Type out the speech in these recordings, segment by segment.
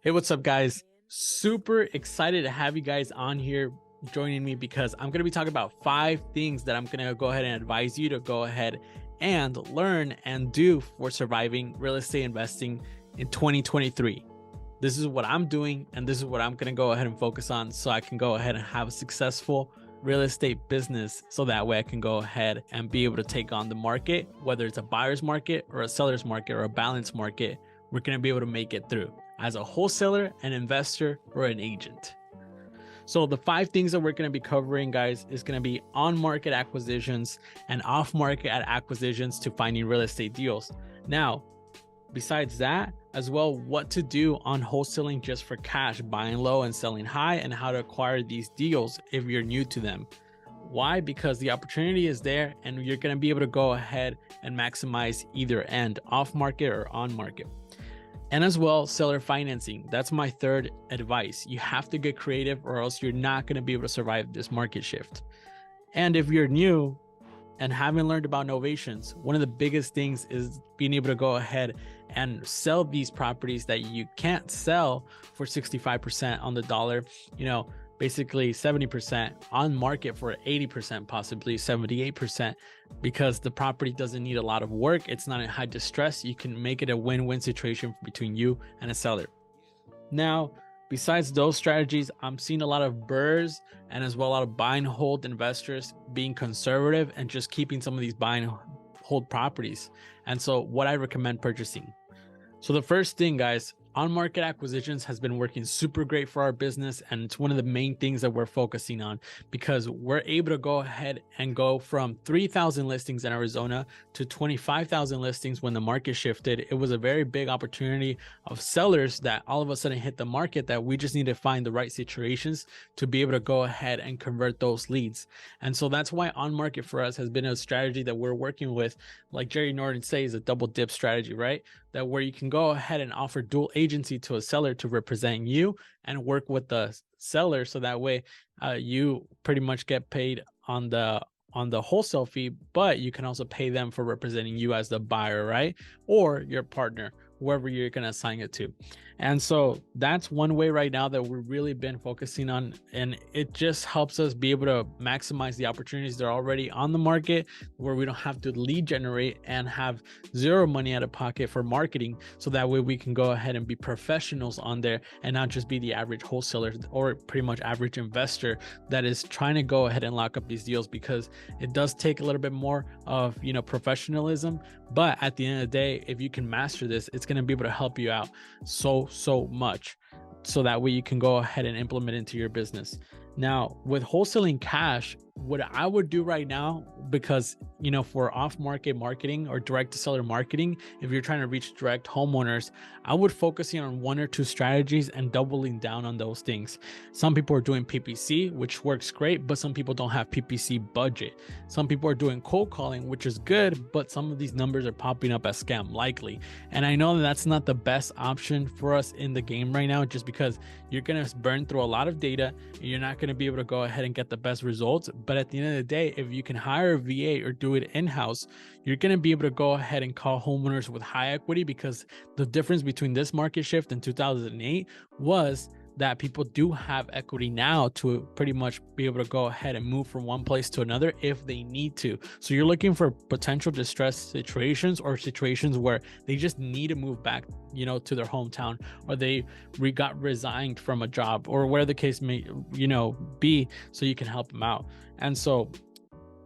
Hey, what's up, guys? Super excited to have you guys on here joining me because I'm going to be talking about 5 things that I'm going to go ahead and advise you to go ahead and learn and do for surviving real estate investing in 2023. This is what I'm doing, and this is what I'm going to go ahead and focus on so I can go ahead and have a successful real estate business, so that way I can go ahead and be able to take on the market, whether it's a buyer's market or a seller's market or a balanced market. We're going to be able to make it through as a wholesaler, an investor, or an agent. So the 5 things that we're going to be covering, guys, is going to be on-market acquisitions and off-market acquisitions to finding real estate deals. Now, besides that, as well, what to do on wholesaling just for cash, buying low and selling high, and how to acquire these deals if you're new to them. Why? Because the opportunity is there and you're going to be able to go ahead and maximize either end, off market or on market. And as well, seller financing. That's my third advice. You have to get creative or else you're not going to be able to survive this market shift. And if you're new and haven't learned about novations, one of the biggest things is being able to go ahead and sell these properties that you can't sell for 65% on the dollar, basically 70% on market for 80%, possibly 78%, because the property doesn't need a lot of work. It's not in high distress. You can make it a win-win situation between you and a seller. Now, besides those strategies, I'm seeing a lot of BRRRRs and as well a lot of buy and hold investors being conservative and just keeping some of these buy and hold properties. And so what I recommend purchasing. So the first thing, guys, on-market acquisitions has been working super great for our business, and it's one of the main things that we're focusing on because we're able to go ahead and go from 3,000 listings in Arizona to 25,000 listings when the market shifted. It was a very big opportunity of sellers that all of a sudden hit the market that we just need to find the right situations to be able to go ahead and convert those leads. And so that's why on-market for us has been a strategy that we're working with, like Jerry Norton says, a double dip strategy, right? That where you can go ahead and offer dual agency to a seller to represent you and work with the seller, so that way you pretty much get paid on the wholesale fee, but you can also pay them for representing you as the buyer, right? Or your partner, whoever you're going to assign it to. And so that's one way right now that we've really been focusing on, and it just helps us be able to maximize the opportunities that are already on the market, where we don't have to lead generate and have zero money out of pocket for marketing, so that way we can go ahead and be professionals on there and not just be the average wholesaler or pretty much average investor that is trying to go ahead and lock up these deals, because it does take a little bit more of professionalism. But at the end of the day, if you can master this, it's going to be able to help you out so much, so that way you can go ahead and implement into your business. Now, with wholesaling cash, what I would do right now, because for off-market marketing or direct to seller marketing, if you're trying to reach direct homeowners, I would focusing on 1 or 2 strategies and doubling down on those things. Some people are doing PPC, which works great, but some people don't have PPC budget. Some people are doing cold calling, which is good, but some of these numbers are popping up as scam likely. And I know that that's not the best option for us in the game right now, just because you're going to burn through a lot of data and you're not going to be able to go ahead and get the best results. But at the end of the day, if you can hire a VA or do it in-house, you're going to be able to go ahead and call homeowners with high equity, because the difference between this market shift in 2008 was that people do have equity now to pretty much be able to go ahead and move from one place to another if they need to. So you're looking for potential distress situations or situations where they just need to move back, to their hometown, or they got resigned from a job, or where the case may, be, so you can help them out. And so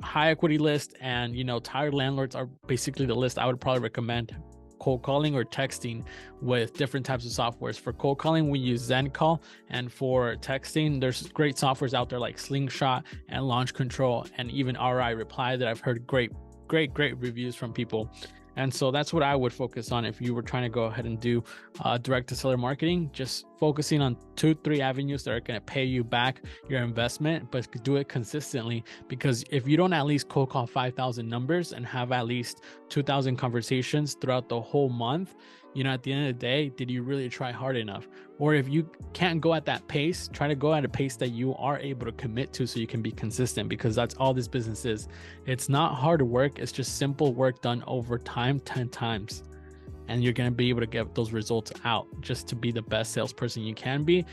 high equity list and, tired landlords are basically the list I would probably recommend. Cold calling or texting with different types of softwares. For cold calling, we use ZenCall, and for texting, there's great softwares out there like Slingshot and Launch Control, and even RI Reply that I've heard great reviews from people. And so that's what I would focus on if you were trying to go ahead and do direct to seller marketing. Just focusing on 2-3 avenues that are going to pay you back your investment, but do it consistently. Because if you don't at least cold call 5,000 numbers and have at least 2,000 conversations throughout the whole month, at the end of the day, did you really try hard enough? Or if you can't go at that pace, try to go at a pace that you are able to commit to, so you can be consistent, because that's all this business is. It's not hard work. It's just simple work done over time, 10 times. and you're going to be able to get those results out just to be the best salesperson you can be.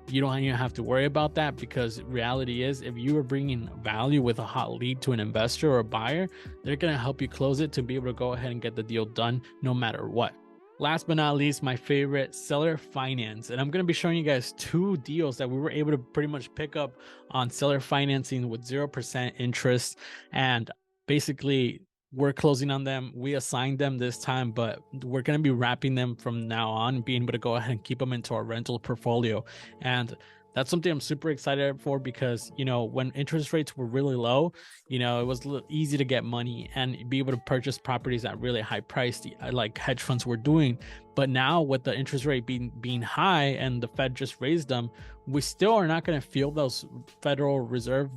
You don't even have to worry about that, because reality is, if you are bringing value with a hot lead to an investor or a buyer, they're going to help you close it to be able to go ahead and get the deal done no matter what. Last but not least, my favorite, seller finance. And I'm going to be showing you guys 2 deals that we were able to pretty much pick up on seller financing with 0% interest. And basically, we're closing on them. We assigned them this time, but we're going to be wrapping them from now on, being able to go ahead and keep them into our rental portfolio. And that's something I'm super excited for, because, you know, when interest rates were really low, you know, it was easy to get money and be able to purchase properties at really high price, like hedge funds were doing. But now with the interest rate being high and the Fed just raised them, we still are not going to feel those Federal Reserve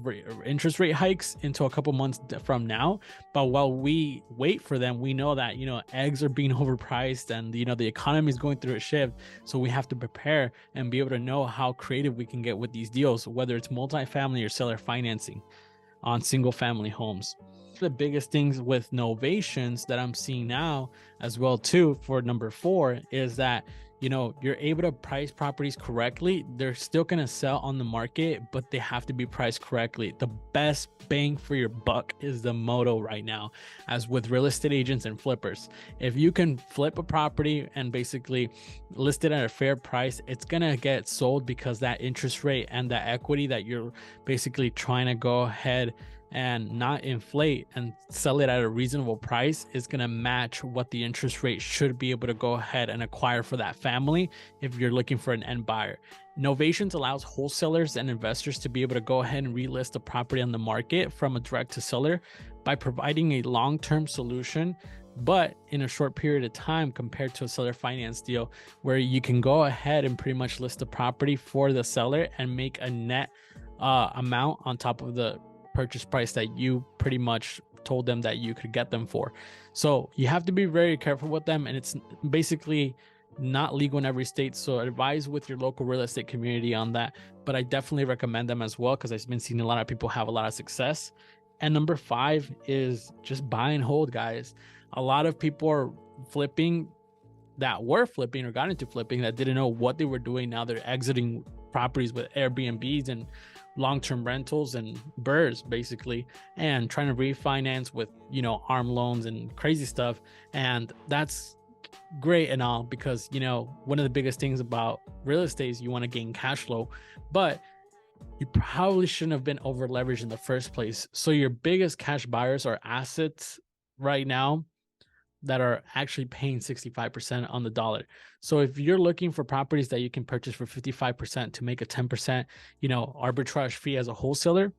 interest rate hikes until a couple months from now. But while we wait for them, we know that, you know, eggs are being overpriced, and, you know, the economy is going through a shift. So we have to prepare and be able to know how creative we can get with these deals, whether it's multifamily or seller financing on single family homes. The biggest things with novations that I'm seeing now as well too, for number 4, is that, you know, you're able to price properties correctly. They're still going to sell on the market, but they have to be priced correctly. The best bang for your buck is the motto right now, as with real estate agents and flippers. If you can flip a property and basically list it at a fair price, it's going to get sold, because that interest rate and that equity that you're basically trying to go ahead and not inflate and sell it at a reasonable price is going to match what the interest rate should be able to go ahead and acquire for that family if you're looking for an end buyer. Novations allows wholesalers and investors to be able to go ahead and relist the property on the market from a direct to seller by providing a long-term solution, but in a short period of time, compared to a seller finance deal where you can go ahead and pretty much list the property for the seller and make a net amount on top of the purchase price that you pretty much told them that you could get them for. So you have to be very careful with them, and it's basically not legal in every state. So advise with your local real estate community on that, but I definitely recommend them as well, because I've been seeing a lot of people have a lot of success. And number 5 is just buy and hold, guys. A lot of people are flipping that were flipping or got into flipping that didn't know what they were doing. Now they're exiting properties with Airbnbs and long-term rentals and BRRRRs basically, and trying to refinance with, you know, ARM loans and crazy stuff. And that's great and all, because, you know, one of the biggest things about real estate is you want to gain cash flow, but you probably shouldn't have been over leveraged in the first place. So your biggest cash buyers are assets right now that are actually paying 65% on the dollar. So if you're looking for properties that you can purchase for 55% to make a 10%, you know, arbitrage fee as a wholesaler,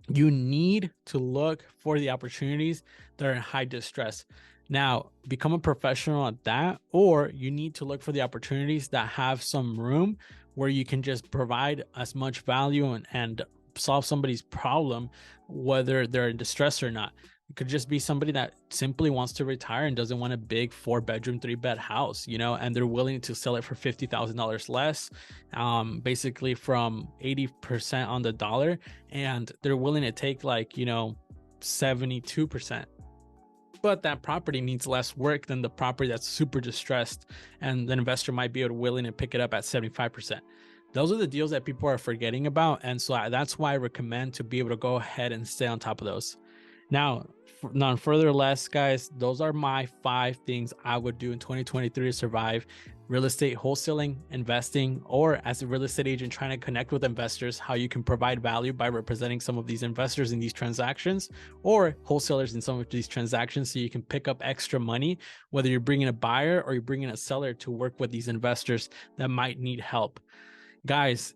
you need to look for the opportunities that are in high distress. Now, become a professional at that, or you need to look for the opportunities that have some room where you can just provide as much value and solve somebody's problem, whether they're in distress or not. It could just be somebody that simply wants to retire and doesn't want a big 4-bedroom, 3-bed house, you know, and they're willing to sell it for $50,000 less, basically from 80% on the dollar. And they're willing to take, like, you know, 72%. But that property needs less work than the property that's super distressed, and the investor might be willing to pick it up at 75%. Those are the deals that people are forgetting about. And so that's why I recommend to be able to go ahead and stay on top of those. Now, none further less, guys, those are my 5 things I would do in 2023 to survive real estate wholesaling, investing, or as a real estate agent trying to connect with investors, how you can provide value by representing some of these investors in these transactions, or wholesalers in some of these transactions, so you can pick up extra money, whether you're bringing a buyer or you're bringing a seller to work with these investors that might need help. Guys,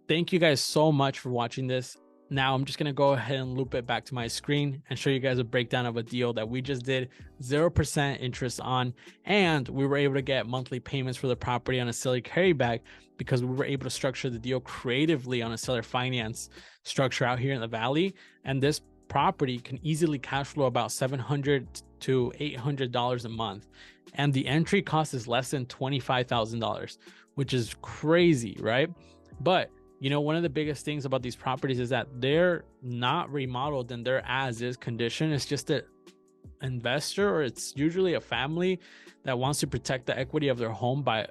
thank you guys so much for watching this. Now I'm just going to go ahead and loop it back to my screen and show you guys a breakdown of a deal that we just did 0% interest on, and we were able to get monthly payments for the property on a seller carryback because we were able to structure the deal creatively on a seller finance structure out here in the Valley. And this property can easily cash flow about $700 to $800 a month, and the entry cost is less than $25,000, which is crazy, right? But you know, one of the biggest things about these properties is that they're not remodeled and they're as is condition. It's just that investor, or it's usually a family that wants to protect the equity of their home by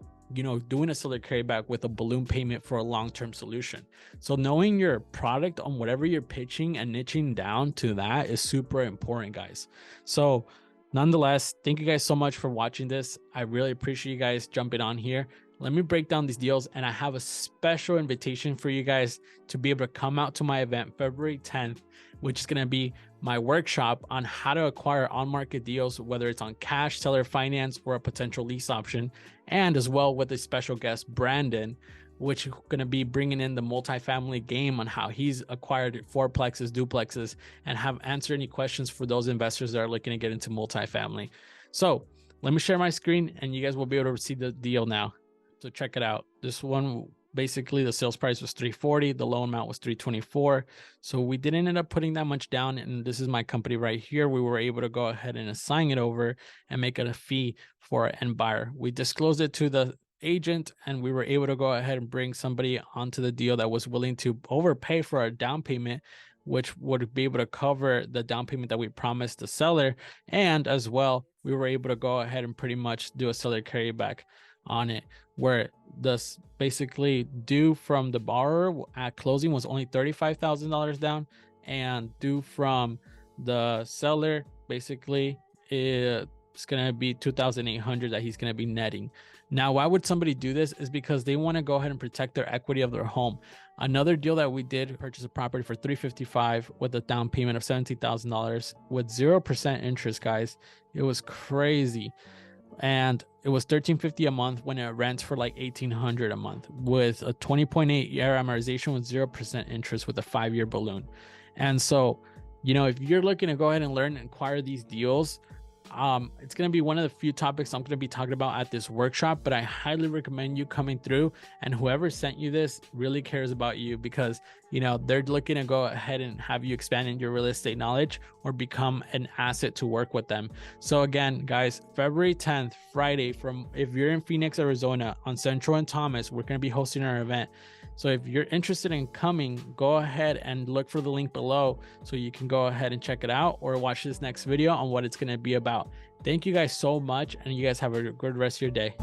doing a seller carryback with a balloon payment for a long-term solution. So knowing your product on whatever you're pitching and niching down to that is super important, guys. So nonetheless, thank you guys so much for watching this. I really appreciate you guys jumping on here. Let me break down these deals, and I have a special invitation for you guys to be able to come out to my event February 10th, which is going to be my workshop on how to acquire on-market deals, whether it's on cash, seller finance, or a potential lease option, and as well with a special guest, Brandon, which is going to be bringing in the multifamily game on how he's acquired fourplexes, duplexes, and have answered any questions for those investors that are looking to get into multifamily. So let me share my screen, and you guys will be able to see the deal now. So check it out. This one, basically the sales price was $340, the loan amount was $324. So we didn't end up putting that much down, and this is my company right here. We were able to go ahead and assign it over and make it a fee for an end buyer. We disclosed it to the agent, and we were able to go ahead and bring somebody onto the deal that was willing to overpay for our down payment, which would be able to cover the down payment that we promised the seller. And as well, we were able to go ahead and pretty much do a seller carryback on it, where this basically due from the borrower at closing was only $35,000 down, and due from the seller basically it's gonna be $2,800 that he's gonna be netting. Now, why would somebody do this? Is because they want to go ahead and protect their equity of their home. Another deal that we did, purchase a property for $355 with a down payment of $17,000 with 0% interest, guys. It was crazy. And it was $1,350 a month when it rents for like $1,800 a month with a 20.8 year amortization with 0% interest with a 5-year balloon. And so, if you're looking to go ahead and learn and acquire these deals, it's going to be one of the few topics I'm going to be talking about at this workshop, but I highly recommend you coming through, and whoever sent you this really cares about you, because they're looking to go ahead and have you expand in your real estate knowledge or become an asset to work with them. So again, guys, February 10th, Friday, if you're in Phoenix, Arizona, on Central and Thomas, we're going to be hosting our event. So if you're interested in coming, go ahead and look for the link below so you can go ahead and check it out, or watch this next video on what it's going to be about. Thank you guys so much, and you guys have a good rest of your day.